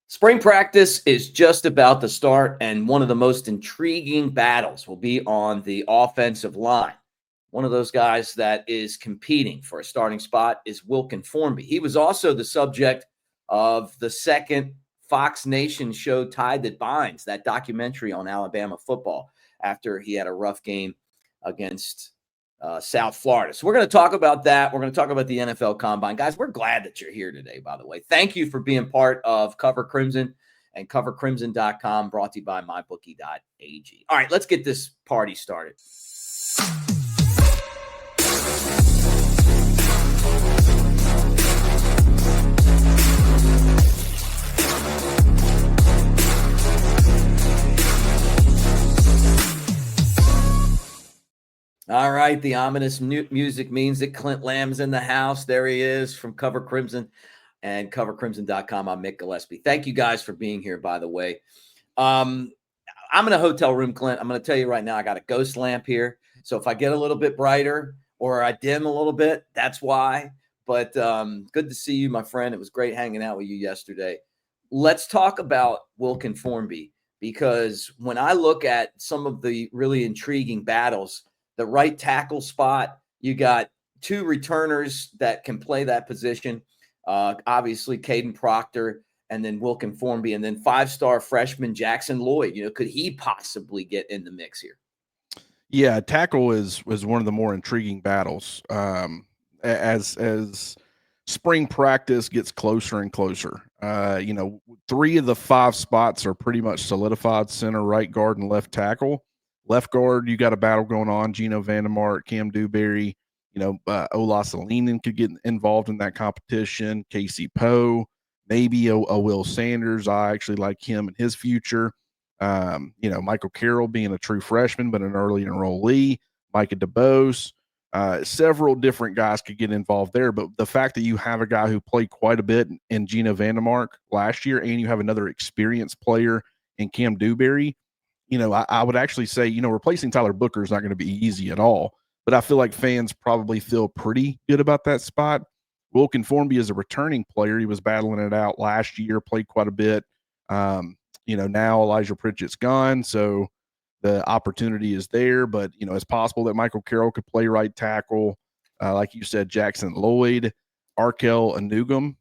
Spring practice is just about to start, and one of the most intriguing battles will be on the offensive line. One of those guys that is competing for a starting spot is Wilkin Formby. He was also the subject of the second Fox Nation show, Tide That Binds, that documentary on Alabama football after he had a rough game against South Florida. So we're going to talk about that. We're going to talk about the NFL Combine. Guys, we're glad that you're here today, by the way. Thank you for being part of Cover Crimson and covercrimson.com, brought to you by mybookie.ag. All right, let's get this party started. All right, the ominous music means that Clint Lamb's in the house. There he is from Cover Crimson and covercrimson.com. I'm Mick Gillispie. Thank you guys for being here, by the way. I'm in a hotel room, Clint. I'm going to tell you right now, I got a ghost lamp here. So if I get a little bit brighter or I dim a little bit, that's why. But good to see you, my friend. It was great hanging out with you yesterday. Let's talk about Wilkin Formby, because when I look at some of the really intriguing battles, the right tackle spot, you got two returners that can play that position. Obviously, Kadyn Proctor and then Wilkin Formby, and then five-star freshman Jackson Lloyd. Could he possibly get in the mix here? Yeah, tackle was one of the more intriguing battles. As spring practice gets closer and closer, 3 of the 5 spots are pretty much solidified: center, right guard, and left tackle. Left guard, you got a battle going on. Gino Vandermark, Cam Dewberry, Ola Salinen could get involved in that competition. Casey Poe, maybe a Will Sanders. I actually like him and his future. Michael Carroll being a true freshman, but an early enrollee. Micah DeBoer. Several different guys could get involved there. But the fact that you have a guy who played quite a bit in Gino Vandermark last year, and you have another experienced player in Cam Dewberry, I would actually say, replacing Tyler Booker is not going to be easy at all, but I feel like fans probably feel pretty good about that spot. Wilkin Formby is a returning player. He was battling it out last year, played quite a bit. Now Elijah Pritchett's gone, so the opportunity is there, but, it's possible that Michael Carroll could play right tackle. Like you said, Jackson Lloyd, Arkel Anugum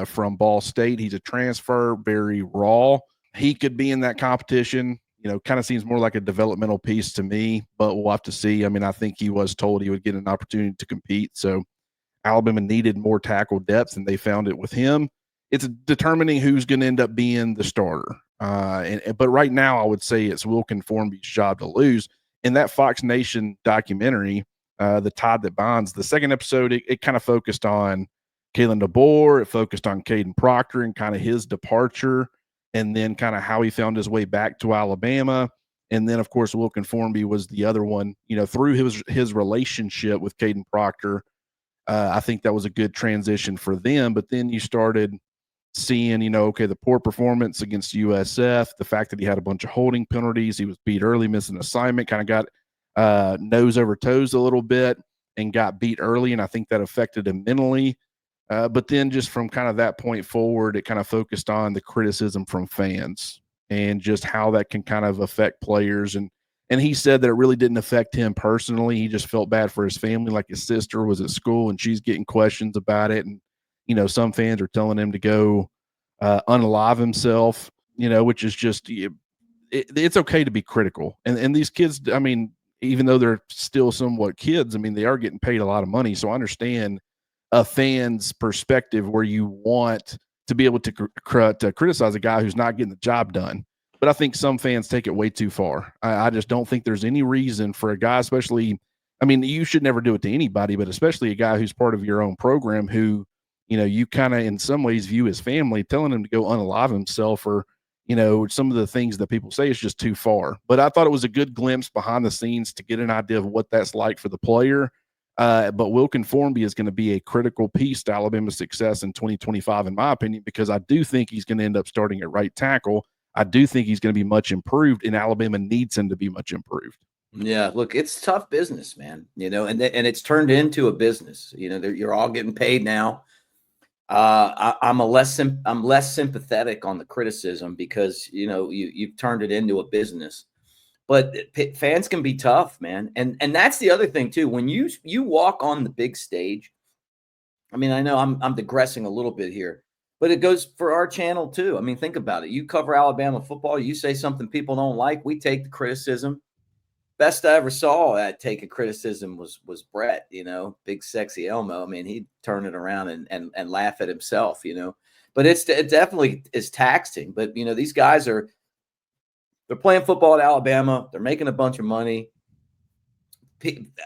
from Ball State. He's a transfer, very raw. He could be in that competition. Kind of seems more like a developmental piece to me, but we'll have to see. I mean, I think he was told he would get an opportunity to compete. So Alabama needed more tackle depth, and they found it with him. It's determining who's going to end up being the starter. But right now, I would say it's Wilkin Formby's job to lose. In that Fox Nation documentary, The Tide That Binds, the second episode, it kind of focused on Kalen DeBoer. It focused on Kadyn Proctor and kind of his departure, and then kind of how he found his way back to Alabama. And then, of course, Wilkin Formby was the other one, through his relationship with Kadyn Proctor. I think that was a good transition for them. But then you started seeing, the poor performance against USF, the fact that he had a bunch of holding penalties. He was beat early, missed an assignment, kind of got nose over toes a little bit and got beat early. And I think that affected him mentally. But then just from kind of that point forward, it kind of focused on the criticism from fans and just how that can kind of affect players. And he said that it really didn't affect him personally. He just felt bad for his family, like his sister was at school and she's getting questions about it. And, some fans are telling him to go unalive himself, which is just, it's okay to be critical. And these kids, I mean, even though they're still somewhat kids, I mean, they are getting paid a lot of money. So I understand a fan's perspective where you want to be able to criticize a guy who's not getting the job done. But I think some fans take it way too far. I just don't think there's any reason for a guy, especially, I mean, you should never do it to anybody, but especially a guy who's part of your own program who, you kind of in some ways view his family, telling him to go unalive himself or, some of the things that people say is just too far. But I thought it was a good glimpse behind the scenes to get an idea of what that's like for the player. But Wilkin Formby is going to be a critical piece to Alabama's success in 2025, in my opinion, because I do think he's going to end up starting at right tackle. I do think he's going to be much improved, and Alabama needs him to be much improved. Yeah, look, it's tough business, man, and it's turned into a business. You're all getting paid now. I'm less sympathetic on the criticism because you've turned it into a business. But fans can be tough, man, and that's the other thing too. When you walk on the big stage, I mean, I know I'm digressing a little bit here, but it goes for our channel too. I mean, think about it. You cover Alabama football, you say something people don't like, we take the criticism. Best I ever saw at taking criticism was Brett, big sexy Elmo. I mean, he'd turn it around and laugh at himself, But it definitely is taxing. But these guys they're playing football at Alabama. They're making a bunch of money.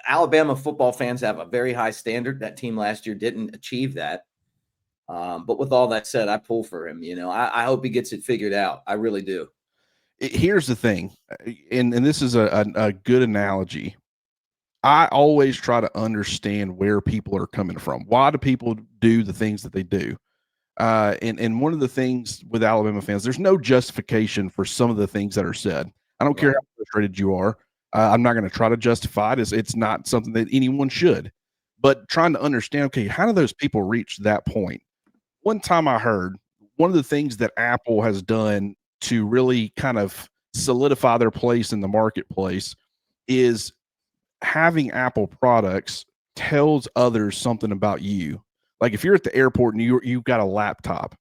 Alabama football fans have a very high standard. That team last year didn't achieve that. But with all that said, I pull for him. I hope he gets it figured out. I really do. Here's the thing, and this is a good analogy. I always try to understand where people are coming from. Why do people do the things that they do? And one of the things with Alabama fans, there's no justification for some of the things that are said. I don't care how frustrated you are. I'm not going to try to justify it. It's not something that anyone should. But trying to understand, okay, how do those people reach that point? One time I heard one of the things that Apple has done to really kind of solidify their place in the marketplace is having Apple products tells others something about you. Like if you're at the airport and you've got a laptop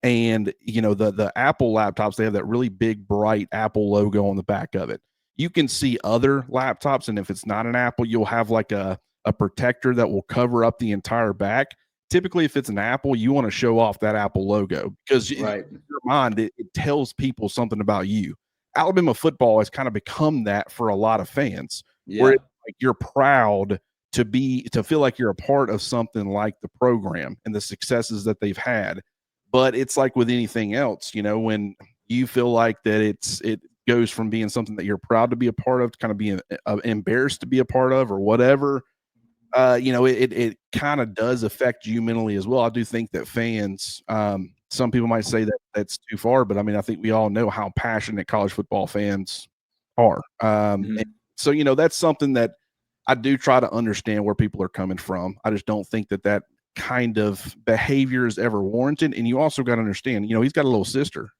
and the Apple laptops, they have that really big bright Apple logo on the back of it. You can see other laptops, and if it's not an Apple, you'll have like a protector that will cover up the entire back. Typically, if it's an Apple, you want to show off that Apple logo because in your mind, it tells people something about you. Alabama football has kind of become that for a lot of fans, where it's like you're proud to feel like you're a part of something like the program and the successes that they've had. But it's like with anything else, when you feel like that it goes from being something that you're proud to be a part of to kind of being embarrassed to be a part of or whatever. It kind of does affect you mentally as well. I do think that fans, some people might say that that's too far, but I mean, I think we all know how passionate college football fans are. So, that's something that I do try to understand where people are coming from. I just don't think that kind of behavior is ever warranted. And you also got to understand, he's got a little sister,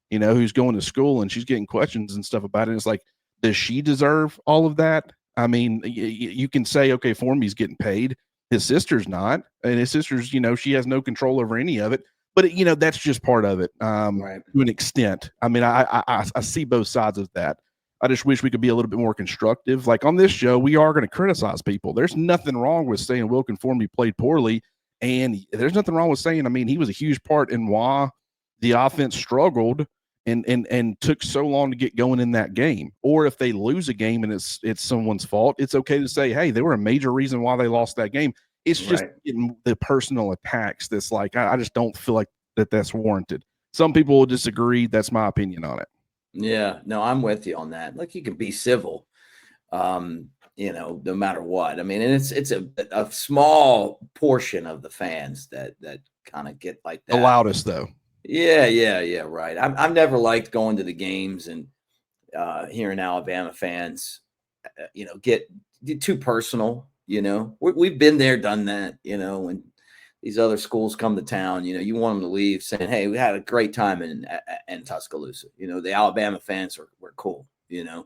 who's going to school and she's getting questions and stuff about it. And it's like, does she deserve all of that? I mean, you can say, okay, Formby's getting paid. His sister's not. And his sister's, she has no control over any of it. But, that's just part of it to an extent. I mean, I see both sides of that. I just wish we could be a little bit more constructive. Like on this show, we are going to criticize people. There's nothing wrong with saying Wilkin Formby played poorly. And there's nothing wrong with saying, I mean, he was a huge part in why the offense struggled and took so long to get going in that game. Or if they lose a game and it's someone's fault, it's okay to say, hey, they were a major reason why they lost that game. It's just getting the personal attacks that's like, I just don't feel like that's warranted. Some people will disagree. That's my opinion on it. Yeah, no, I'm with you on that. Like you can be civil, no matter what. I mean, and it's a small portion of the fans that kind of get like that. The loudest though. Yeah, right. I've never liked going to the games and hearing Alabama fans, get too personal. We've been there, done that. When these other schools come to town, you want them to leave saying, hey, we had a great time in Tuscaloosa. The Alabama fans were cool, and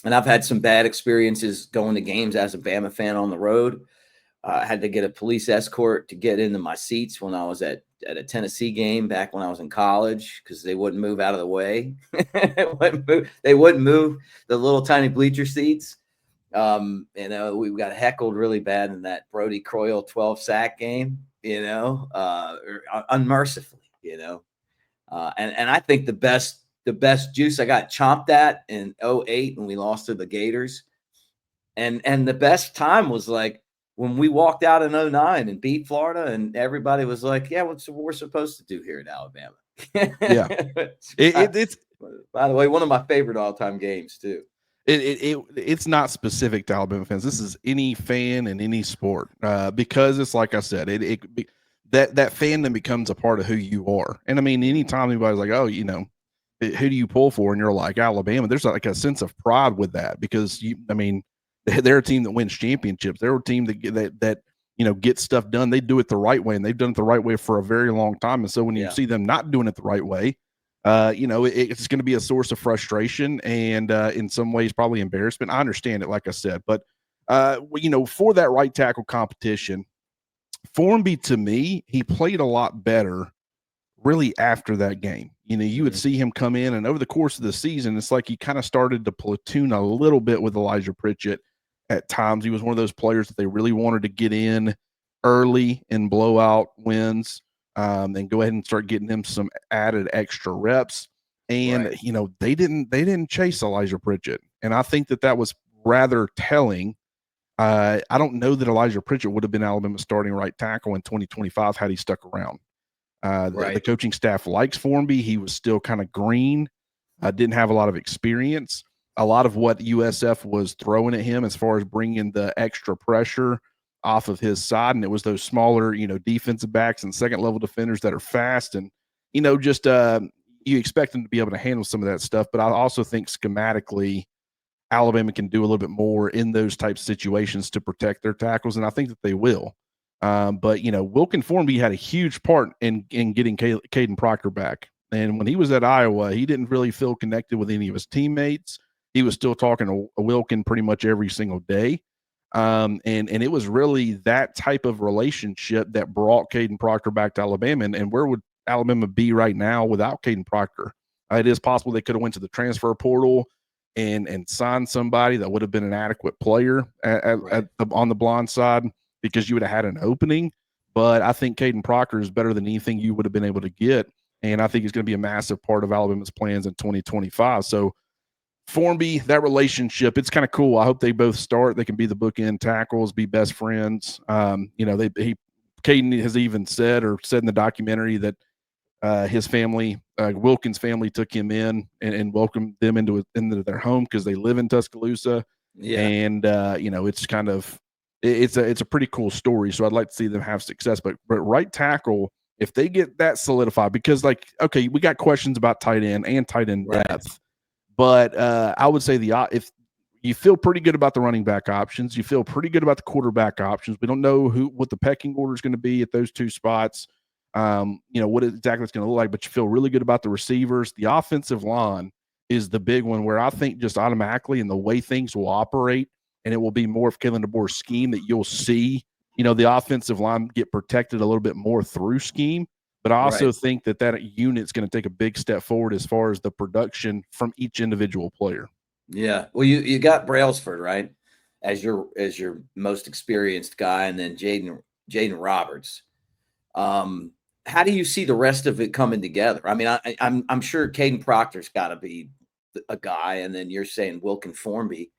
I've had some bad experiences going to games as a Bama fan on the road. I had to get a police escort to get into my seats when I was at a Tennessee game back when I was in college because they wouldn't move out of the way. They wouldn't move the little tiny bleacher seats. We got heckled really bad in that Brody Croyle 12 sack game, unmercifully, and I think the best juice I got chomped at in 2008 when we lost to the Gators. And the best time was like when we walked out in 2009 and beat Florida and everybody was like, yeah, what's we're supposed to do here at Alabama. Yeah. It's by the way, one of my favorite all-time games too. It's not specific to Alabama fans. This is any fan in any sport because it's like I said, that fandom becomes a part of who you are. And I mean, anytime anybody's like, oh, who do you pull for? And you're like Alabama. There's like a sense of pride with that because they're a team that wins championships. They're a team that get stuff done. They do it the right way, and they've done it the right way for a very long time. And so when you Yeah. see them not doing it the right way, it's going to be a source of frustration and in some ways probably embarrassment. I understand it, like I said, but for that right tackle competition, Formby, to me, he played a lot better really after that game. You would see him come in, and over the course of the season, it's like he kind of started to platoon a little bit with Elijah Pritchett at times. He was one of those players that they really wanted to get in early and blow out wins, and go ahead and start getting him some added extra reps. And Right. they didn't chase Elijah Pritchett, and I think that was rather telling. I don't know that Elijah Pritchett would have been Alabama's starting right tackle in 2025 had he stuck around. The coaching staff likes Formby. He was still kind of green, didn't have a lot of experience. A lot of what USF was throwing at him as far as bringing the extra pressure off of his side, and it was those smaller, defensive backs and second level defenders that are fast, and just you expect them to be able to handle some of that stuff. But I also think schematically, Alabama can do a little bit more in those types of situations to protect their tackles, and I think that they will. But Wilkin Formby had a huge part in getting Kadyn Proctor back. And when he was at Iowa, he didn't really feel connected with any of his teammates. He was still talking to Wilkin pretty much every single day. And it was really that type of relationship that brought Kadyn Proctor back to Alabama. And where would Alabama be right now without Kadyn Proctor? It is possible they could have went to the transfer portal and signed somebody that would have been an adequate player on the blonde side, because you would have had an opening. But I think Kadyn Proctor is better than anything you would have been able to get. And I think he's going to be a massive part of Alabama's plans in 2025. So Formby, that relationship, it's kind of cool. I hope they both start. They can be the bookend tackles, be best friends. Kadyn has even said in the documentary that his family, Wilkins' family, took him in and welcomed them into their home because they live in Tuscaloosa. Yeah. And it's kind of it's a pretty cool story. So I'd like to see them have success. But right tackle, if they get that solidified, because we got questions about tight end and tight end depth, but I would say if you feel pretty good about the running back options, you feel pretty good about the quarterback options. We don't know what the pecking order is going to be at those two spots. What exactly it's going to look like, but you feel really good about the receivers. The offensive line is the big one where I think just automatically in the way things will operate, and it will be more of Kalen DeBoer's scheme that you'll see, the offensive line get protected a little bit more through scheme. But I also think that unit's going to take a big step forward as far as the production from each individual player. Yeah. Well, you got Brailsford, right, as your most experienced guy, and then Jaden Roberts. How do you see the rest of it coming together? I mean, I'm sure Kadyn Proctor's got to be a guy, and then you're saying Wilkin Formby.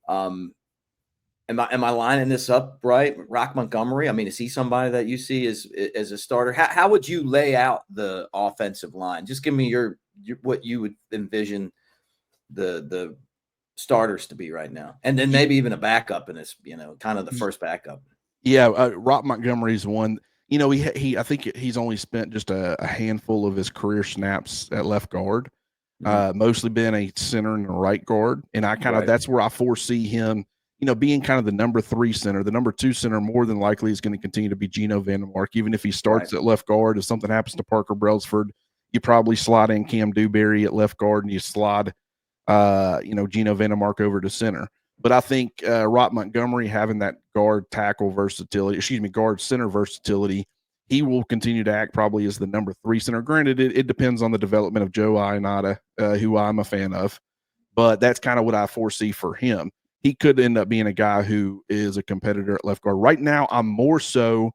Am I lining this up right? Rock Montgomery. I mean, is he somebody that you see as a starter? How would you lay out the offensive line? Just give me your what you would envision the starters to be right now, and then maybe even a backup in this. Kind of the first backup. Yeah, Rock Montgomery's one. I think he's only spent just a handful of his career snaps at left guard. Mostly been a center and a right guard. And I that's where I foresee him, being kind of the number 3 center. The number 2 center more than likely is going to continue to be Gino Vandermark. Even if he starts at left guard, if something happens to Parker Brailsford, you probably slide in Cam Dewberry at left guard and you slide, Gino Vandermark over to center. But I think Rock Montgomery having that guard center versatility, he will continue to act probably as the number 3 center. Granted, it depends on the development of Joe Ionata, who I'm a fan of, but that's kind of what I foresee for him. He could end up being a guy who is a competitor at left guard. Right now, I'm more so,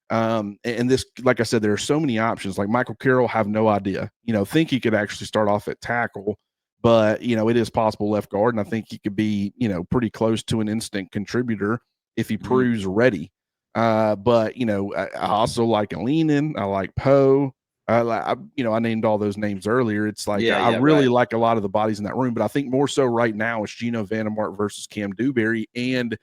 and this, like I said, there are so many options. Like Michael Carroll, have no idea. Think he could actually start off at tackle. But, it is possible left guard, and I think he could be, pretty close to an instant contributor if he proves ready. But, I also like Alinen. I like Poe. I named all those names earlier. It's like I really like a lot of the bodies in that room, but I think more so right now it's Gino Vandermark versus Cam Dewberry. And,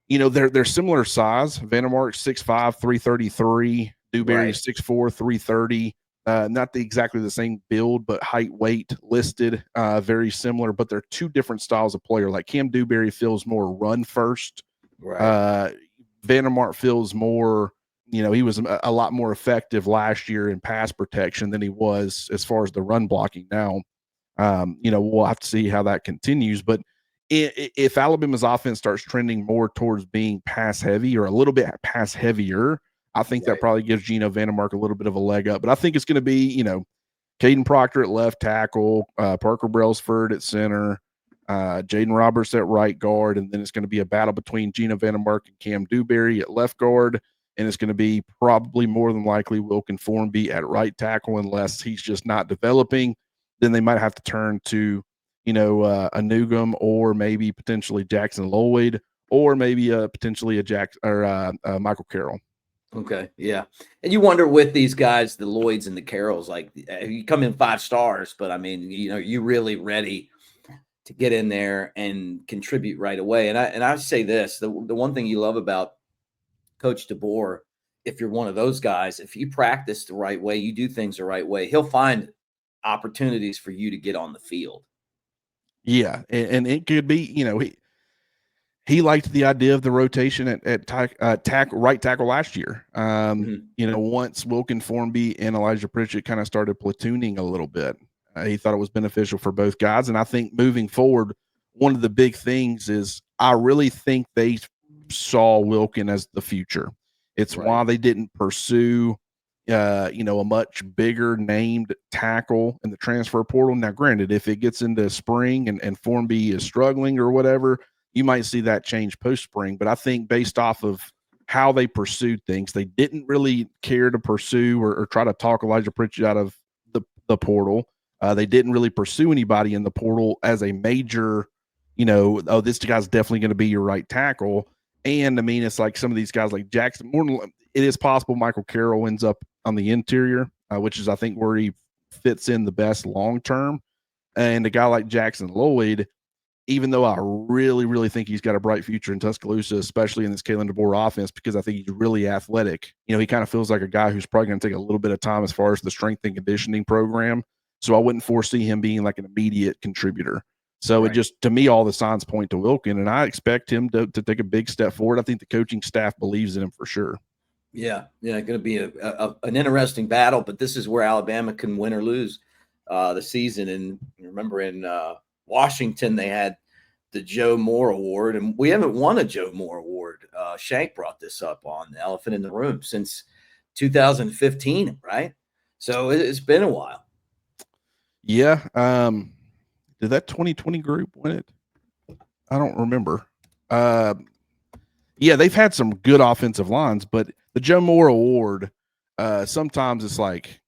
they're similar size. Vandermark's 6'5", 333. Dewberry 6'4", 330. Not exactly the same build, but height, weight listed, very similar, but they're two different styles of player. Like Cam Dewberry feels more run first. Vandermark feels more, he was a lot more effective last year in pass protection than he was as far as the run blocking now. We'll have to see how that continues. But if Alabama's offense starts trending more towards being pass heavy or a little bit pass heavier, I think that probably gives Gino Vandermark a little bit of a leg up. But I think it's going to be, Kadyn Proctor at left tackle, Parker Brailsford at center, Jaden Roberts at right guard, and then it's going to be a battle between Gino Vandermark and Cam Dewberry at left guard, and it's going to be probably more than likely Wilkin Formby at right tackle unless he's just not developing. Then they might have to turn to, a Newgum or maybe potentially Jackson Lloyd or maybe potentially Michael Carroll. Okay, yeah. And you wonder with these guys, the Lloyds and the Carrolls, like you come in 5 stars, but I mean, you're really ready to get in there and contribute right away. And I say this, the one thing you love about Coach DeBoer, if you're one of those guys, if you practice the right way, you do things the right way, he'll find opportunities for you to get on the field. Yeah, and it could be, he liked the idea of the rotation at right tackle last year. Once Wilkin Formby and Elijah Pritchett kind of started platooning a little bit, he thought it was beneficial for both guys. And I think moving forward, one of the big things is I really think they saw Wilkin as the future. It's why they didn't pursue a much bigger named tackle in the transfer portal. Now, granted, if it gets into spring and Formby is struggling or whatever, you might see that change post-spring. But I think based off of how they pursued things, they didn't really care to pursue or try to talk Elijah Pritchett out of the portal. They didn't really pursue anybody in the portal as a major, this guy's definitely going to be your right tackle. And I mean, it's like some of these guys like Jackson, it is possible Michael Carroll ends up on the interior, which is, I think, where he fits in the best long-term. And a guy like Jackson Lloyd, even though I really, really think he's got a bright future in Tuscaloosa, especially in this Kalen DeBoer offense, because I think he's really athletic. He kind of feels like a guy who's probably going to take a little bit of time as far as the strength and conditioning program. So I wouldn't foresee him being like an immediate contributor. So it just, to me, all the signs point to Wilkin, and I expect him to take a big step forward. I think the coaching staff believes in him for sure. Yeah, going to be an interesting battle, but this is where Alabama can win or lose the season. And remember in Washington, they had the Joe Moore Award, and we haven't won a Joe Moore Award. Shank brought this up on the Elephant in the Room since 2015, right? So it's been a while. Yeah. Did that 2020 group win it? I don't remember. Yeah, they've had some good offensive lines, but the Joe Moore Award, sometimes it's like,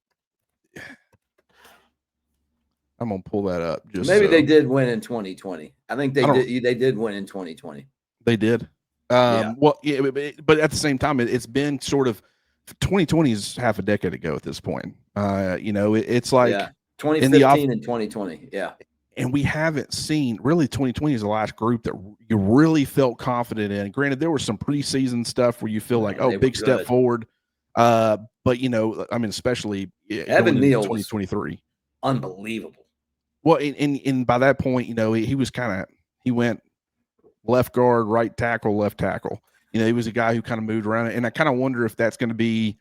I'm gonna pull that up. Maybe they did win in 2020. I think they did. They did win in 2020. They did. Well, yeah, but at the same time, it's been sort of 2020 is half a decade ago at this point. It's like 2015 and 2020. Yeah. And we haven't seen really 2020 is the last group that you really felt confident in. Granted, there was some preseason stuff where you feel like, big step forward. But especially Evan Neal 2023. Unbelievable. Well, and by that point, he went left guard, right tackle, left tackle. He was a guy who kind of moved around. And I kind of wonder if that's going to be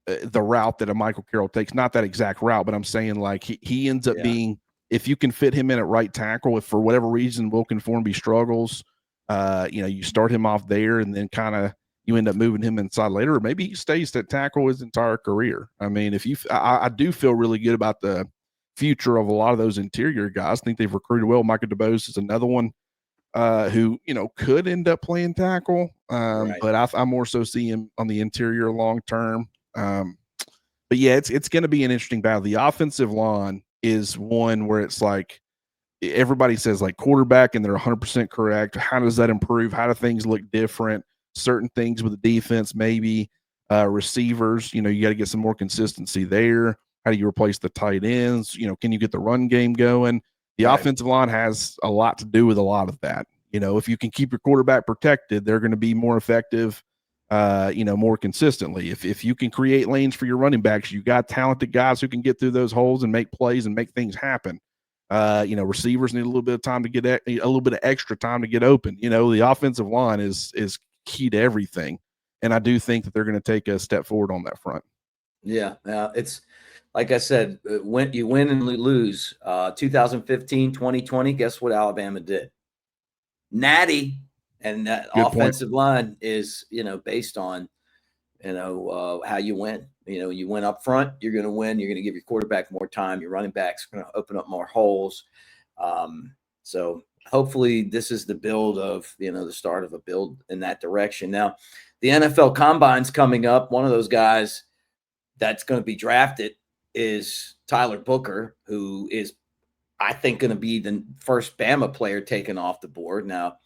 the route that a Michael Carroll takes. Not that exact route, but I'm saying like he ends up being, if you can fit him in at right tackle, if for whatever reason Wilkin Formby struggles, you start him off there and then kind of you end up moving him inside later, or maybe he stays at tackle his entire career. I mean, I do feel really good about the future of a lot of those interior guys. I think they've recruited well. Micah DeBose is another one who, could end up playing tackle, but I more so see him on the interior long term. But yeah, it's going to be an interesting battle. The offensive line is one where it's like everybody says like quarterback and they're 100% correct. How does that improve? How do things look different? Certain things with the defense, maybe receivers, you got to get some more consistency there. How do you replace the tight ends? Can you get the run game going? The offensive line has a lot to do with a lot of that. If you can keep your quarterback protected, they're going to be more effective, more consistently. If you can create lanes for your running backs, you got talented guys who can get through those holes and make plays and make things happen. Receivers need a little bit of time to get a little bit of extra time to get open. The offensive line is key to everything. And I do think that they're going to take a step forward on that front. Yeah, it's like I said, when you win and lose. 2015, 2020, guess what Alabama did? Natty, and that Good offensive line is, based on, how you win. You win up front, you're going to win. You're going to give your quarterback more time. Your running backs are going to open up more holes. So hopefully this is the build of, the start of a build in that direction. Now, the NFL Combine's coming up. One of those guys that's going to be drafted is Tyler Booker, who is, I think, going to be the first Bama player taken off the board. Now,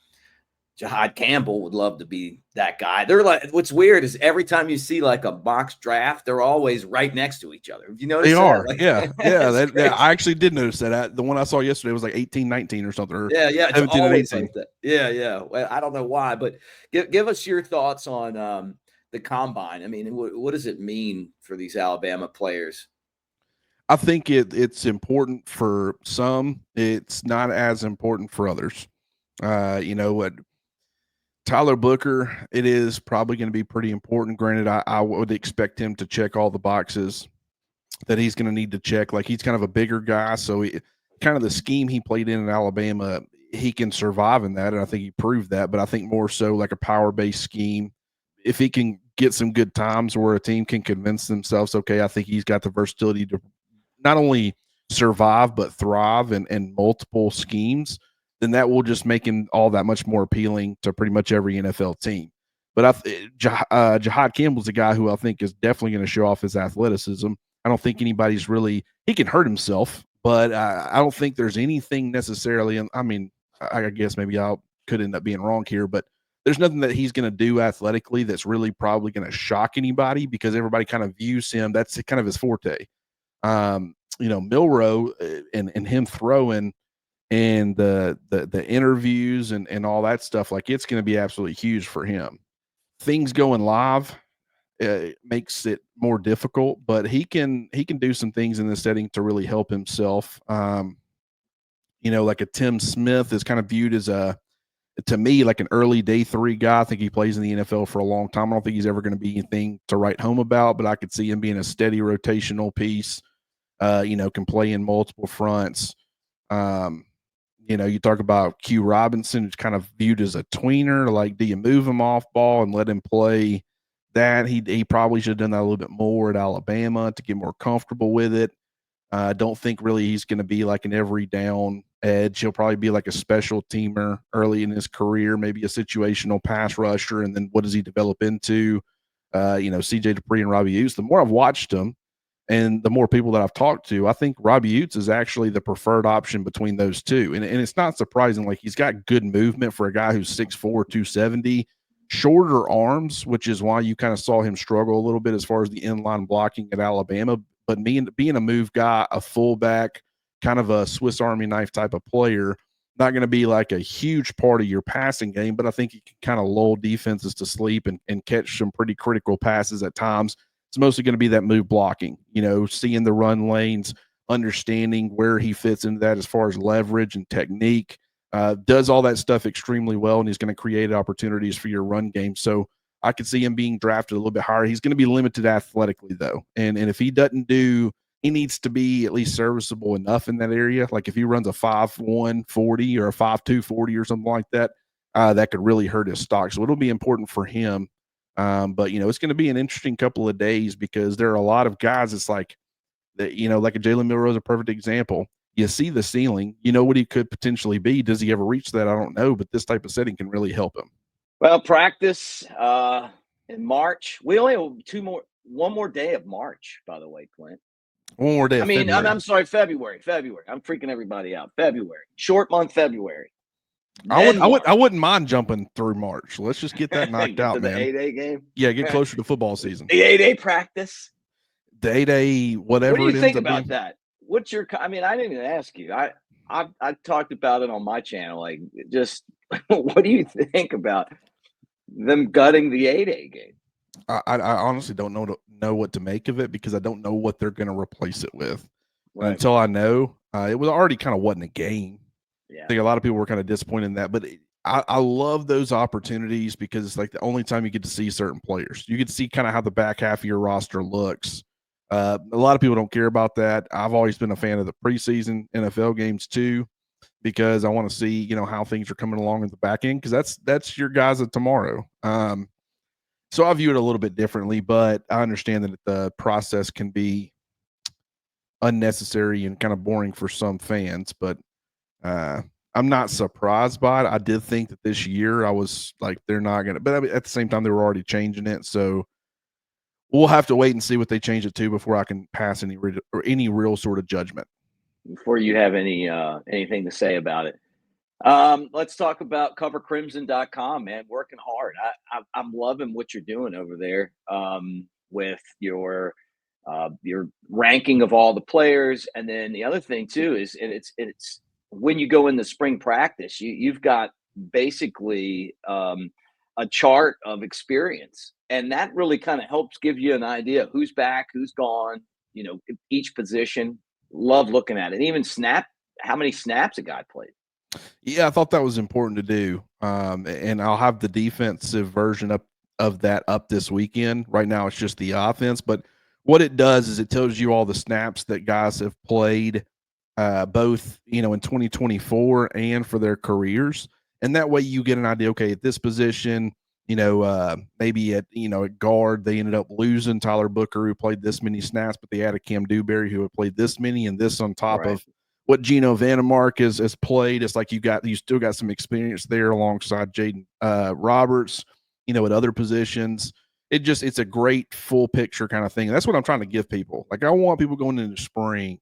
Jahad Campbell would love to be that guy. They're like, what's weird is every time you see like a box draft, they're always right next to each other. Have you noticed They that? are. Like, Yeah. I actually did notice that. The one I saw yesterday was like 18-19 or something. Or yeah. It's 17 and always 18. like that. Yeah. Well, I don't know why, but give us your thoughts on the combine. I mean, what does it mean for these Alabama players? I think it's important for some. It's not as important for others. What Tyler Booker, it is probably going to be pretty important. Granted, I would expect him to check all the boxes that he's going to need to check. Like, he's kind of a bigger guy, so kind of the scheme he played in Alabama, he can survive in that, and I think he proved that. But I think more so like a power-based scheme, if he can get some good times where a team can convince themselves, okay, I think he's got the versatility to not only survive but thrive in multiple schemes, then that will just make him all that much more appealing to pretty much every NFL team. But Jahad Campbell's a guy who I think is definitely going to show off his athleticism. I don't think anybody's really – he can hurt himself, but I don't think there's anything necessarily – and I mean, I guess maybe I could end up being wrong here, but there's nothing that he's going to do athletically that's really probably going to shock anybody, because everybody kind of views him – that's kind of his forte. Milroe and him throwing and the interviews and all that stuff, like, it's going to be absolutely huge for him. Things going live makes it more difficult, but he can do some things in this setting to really help himself. Like a Tim Smith is kind of viewed as to me, like an early day 3 guy. I think he plays in the NFL for a long time. I don't think he's ever going to be anything to write home about, but I could see him being a steady rotational piece. Can play in multiple fronts. You talk about Q Robinson, who's kind of viewed as a tweener. Like, do you move him off ball and let him play that? He probably should have done that a little bit more at Alabama to get more comfortable with it. I don't think really he's going to be like an every down edge. He'll probably be like a special teamer early in his career, maybe a situational pass rusher. And then what does he develop into? CJ Dupree and Robbie Utes. The more I've watched him, and the more people that I've talked to, I think Robbie Utes is actually the preferred option between those two. And it's not surprising. Like, he's got good movement for a guy who's 6'4", 270, shorter arms, which is why you kind of saw him struggle a little bit as far as the inline blocking at Alabama. But being a move guy, a fullback, kind of a Swiss Army knife type of player, not going to be like a huge part of your passing game, but I think he can kind of lull defenses to sleep and catch some pretty critical passes at times. It's mostly going to be that move blocking, seeing the run lanes, understanding where he fits into that as far as leverage and technique, does all that stuff extremely well, and he's going to create opportunities for your run game. So I could see him being drafted a little bit higher. He's going to be limited athletically, though. And if he doesn't he needs to be at least serviceable enough in that area. Like, if he runs a 5'1" 40 or a 5'2" 40 or something like that, that could really hurt his stock. So it'll be important for him. But it's going to be an interesting couple of days, because there are a lot of guys. It's like that, like a Jalen Milroe is a perfect example. You see the ceiling, what he could potentially be. Does he ever reach that? I don't know, but this type of setting can really help him. Well, practice in March. We only have one more day of March, by the way, Clint. One more day. I'm sorry, February. I'm freaking everybody out. February, short month, February. I wouldn't mind jumping through March. Let's just get that knocked out, man. The 8A game. Yeah, get closer to football season. The 8A practice. The 8A, whatever. What do you think about that? What's your? I didn't even ask you. I talked about it on my channel. Like, just what do you think about them gutting the 8A game? I honestly don't know what to make of it, because I don't know what they're going to replace it with. Right. Until I know. It was already kind of wasn't a game. Yeah. I think a lot of people were kind of disappointed in that, but I love those opportunities because it's like the only time you get to see certain players. You get to see kind of how the back half of your roster looks. A lot of people don't care about that. I've always been a fan of the preseason NFL games too, because I want to see, you know, how things are coming along at the back end, because that's your guys of tomorrow. So I view it a little bit differently, but I understand that the process can be unnecessary and kind of boring for some fans, but I'm not surprised by it. I did think that this year I was like, they're not going to, but I mean, at the same time, they were already changing it. So we'll have to wait and see what they change it to before I can pass any real sort of judgment. Before you have anything to say about it. Let's talk about covercrimson.com, man. Working hard. I'm loving what you're doing over there with your ranking of all the players. And then the other thing too is it's when you go into spring practice, you've got basically a chart of experience, and that really kind of helps give you an idea of who's back, who's gone, you know, each position. Love looking at it. Even how many snaps a guy played. Yeah, I thought that was important to do. And I'll have the defensive version of that up this weekend. Right now, it's just the offense. But what it does is it tells you all the snaps that guys have played, both, you know, in 2024 and for their careers. And that way you get an idea, okay, at this position, you know, maybe at guard, they ended up losing Tyler Booker, who played this many snaps, but they added Cam Dewberry, who had played this many, and this on top of what Geno Vandermark has played. It's like you still got some experience there alongside Jaden Roberts, you know, at other positions. It's a great full picture kind of thing. That's what I'm trying to give people. Like, I want people going into spring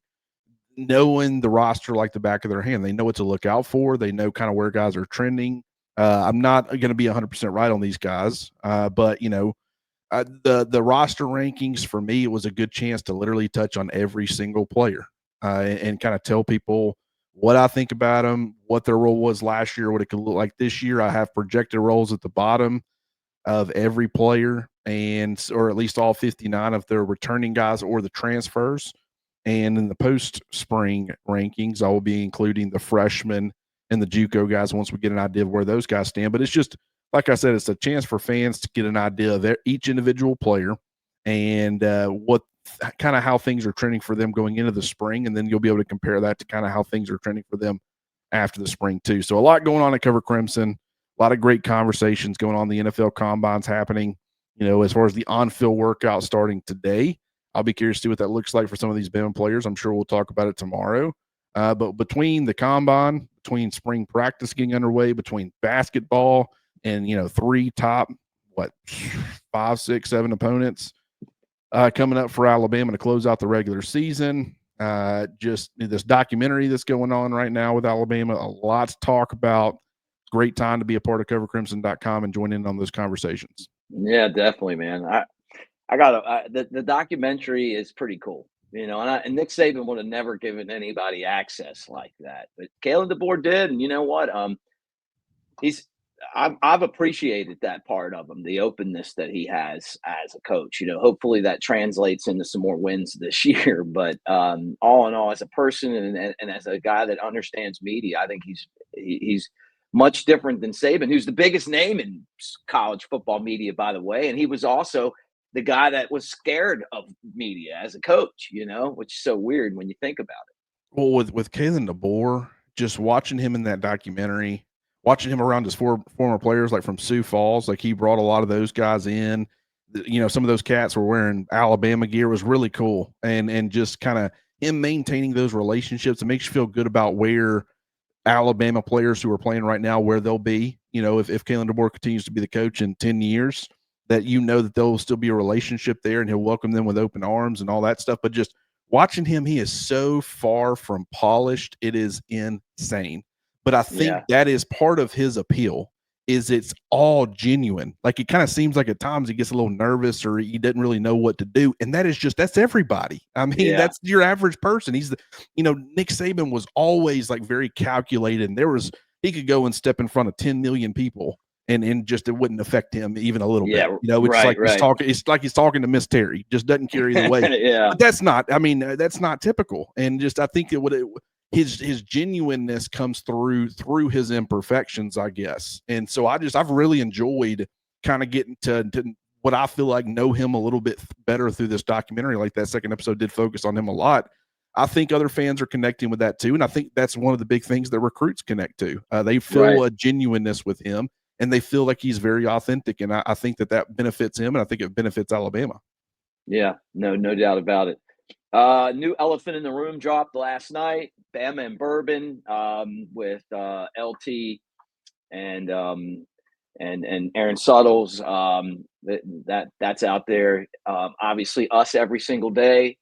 knowing the roster like the back of their hand. They know what to look out for. They know kind of where guys are trending. I'm not going to be 100% right on these guys, but you know, the roster rankings for me, it was a good chance to literally touch on every single player and kind of tell people what I think about them, what their role was last year, what it could look like this year. I have projected roles at the bottom of every player, or at least all 59 of their returning guys or the transfers. And in the post-spring rankings, I will be including the freshmen and the JUCO guys once we get an idea of where those guys stand. But it's just, like I said, it's a chance for fans to get an idea of each individual player and what kind of how things are trending for them going into the spring. And then you'll be able to compare that to kind of how things are trending for them after the spring too. So a lot going on at Cover Crimson, a lot of great conversations going on. The NFL Combine's happening, you know, as far as the on-field workout starting today. I'll be curious to see what that looks like for some of these Bama players. I'm sure we'll talk about it tomorrow. But between the combine, between spring practice getting underway, between basketball and, you know, 3 top, 5, 6, 7 opponents coming up for Alabama to close out the regular season. Just this documentary that's going on right now with Alabama, a lot to talk about. Great time to be a part of covercrimson.com and join in on those conversations. Yeah, definitely, man. I got the documentary is pretty cool, you know, and Nick Saban would have never given anybody access like that, but Kalen DeBoer did, and you know what? I've appreciated that part of him, the openness that he has as a coach. You know, hopefully that translates into some more wins this year. But all in all, as a person and as a guy that understands media, I think he's much different than Saban, who's the biggest name in college football media, by the way, and he was also the guy that was scared of media as a coach, you know, which is so weird when you think about it. Well, with Kalen DeBoer, just watching him in that documentary, watching him around his former players, like from Sioux Falls, like he brought a lot of those guys in. You know, some of those cats were wearing Alabama gear, was really cool. And just kind of him maintaining those relationships, it makes you feel good about where Alabama players who are playing right now, where they'll be. You know, if Kalen DeBoer continues to be the coach in 10 years, that you know that there will still be a relationship there and he'll welcome them with open arms and all that stuff. But just watching him, he is so far from polished. It is insane. But I think that is part of his appeal, is it's all genuine. Like, it kind of seems like at times he gets a little nervous or he doesn't really know what to do. And that's everybody. I mean, that's your average person. Nick Saban was always like very calculated, and he could go and step in front of 10 million people and just it wouldn't affect him even a little bit. You know, it's like he's talking to Miss Terry, just doesn't care either way. But that's not, that's not typical. And just, I think his genuineness comes through his imperfections, I guess. And so I've really enjoyed kind of getting to what I feel like know him a little bit better through this documentary. Like that second episode did focus on him a lot. I think other fans are connecting with that too. And I think that's one of the big things that recruits connect to. They feel a genuineness with him, and they feel like he's very authentic. And I think that benefits him, and I think it benefits Alabama. Yeah, no doubt about it. New elephant in the room dropped last night. Bama and Bourbon with LT and Aaron Suttles. That's out there. Obviously, us every single day.